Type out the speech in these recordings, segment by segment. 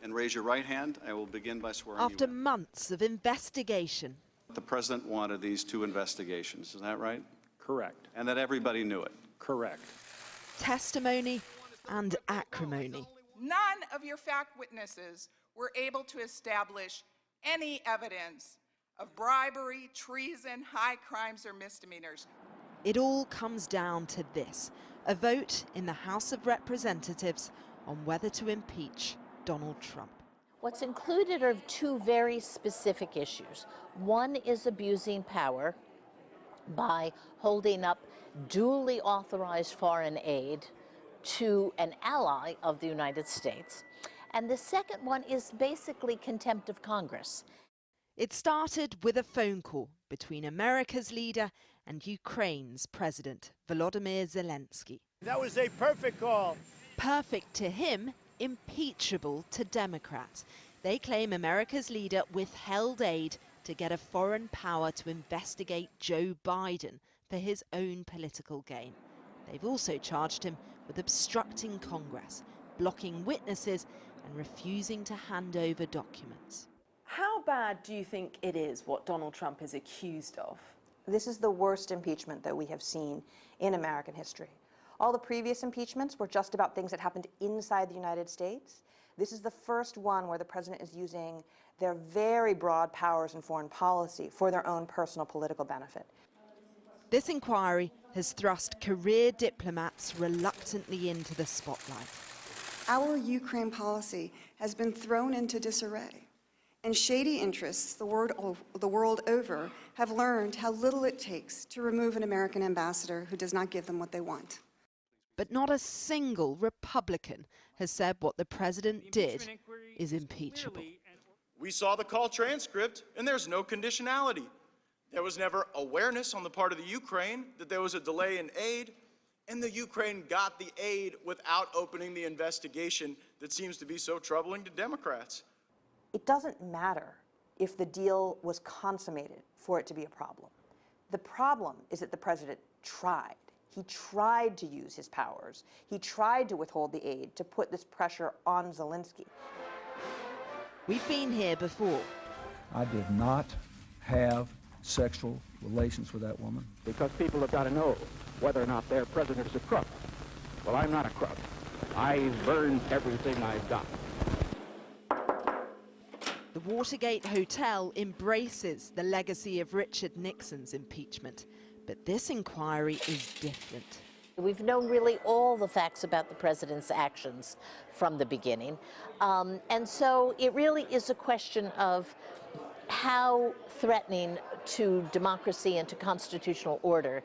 And raise your right hand. I will begin by swearing you in. After months of investigation. The president wanted these 2 investigations, is that right? Correct. And that everybody knew it? Correct. Testimony and acrimony. None of your fact witnesses were able to establish any evidence of bribery, treason, high crimes, or misdemeanors. It all comes down to this: a vote in the House of Representatives on whether to impeach Donald Trump. What's included are 2 very specific issues. One is abusing power by holding up duly authorized foreign aid to an ally of the United States. And the second one is basically contempt of Congress. It started with a phone call between America's leader and Ukraine's President Volodymyr Zelensky. That was a perfect call. Perfect to him, impeachable to Democrats. They claim America's leader withheld aid to get a foreign power to investigate Joe Biden for his own political gain. They've also charged him with obstructing Congress, blocking witnesses and refusing to hand over documents. How bad do you think it is what Donald Trump is accused of? This is the worst impeachment that we have seen in American history. All the previous impeachments were just about things that happened inside the United States. This is the first one where the president is using their very broad powers in foreign policy for their own personal political benefit. This inquiry has thrust career diplomats reluctantly into the spotlight. Our Ukraine policy has been thrown into disarray, and shady interests the world over have learned how little it takes to remove an American ambassador who does not give them what they want. But not a single Republican has said what the president did is impeachable. We saw the call transcript, and there's no conditionality. There was never awareness on the part of the Ukraine that there was a delay in aid, and the Ukraine got the aid without opening the investigation that seems to be so troubling to Democrats. It doesn't matter if the deal was consummated for it to be a problem. The problem is that the president tried. He tried to use his powers. He tried to withhold the aid to put this pressure on Zelensky. We've been here before. I did not have sexual relations with that woman. Because people have got to know whether or not their president is a crook. Well, I'm not a crook. I've burned everything I've got. The Watergate Hotel embraces the legacy of Richard Nixon's impeachment. But this inquiry is different. We've known really all the facts about the president's actions from the beginning. And so it really is a question of how threatening to democracy and to constitutional order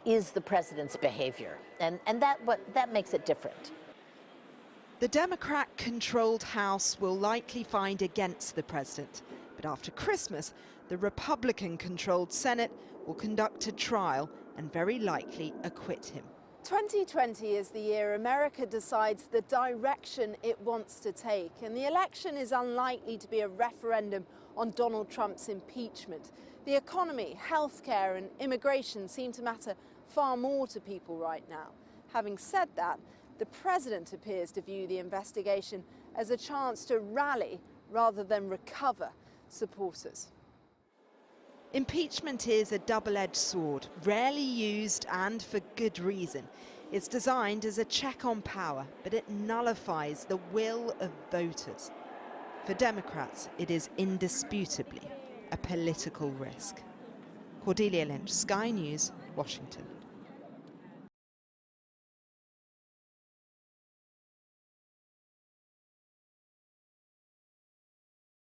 is the president's behavior. And that makes it different. The Democrat-controlled House will likely find against the president. But after Christmas, the Republican-controlled Senate will conduct a trial and very likely acquit him. 2020 is the year America decides the direction it wants to take, and the election is unlikely to be a referendum on Donald Trump's impeachment. The economy, healthcare and immigration seem to matter far more to people right now. Having said that, the president appears to view the investigation as a chance to rally rather than recover supporters. Impeachment is a double-edged sword, rarely used and for good reason. It's designed as a check on power, but it nullifies the will of voters. For Democrats, it is indisputably a political risk. Cordelia Lynch, Sky News, Washington.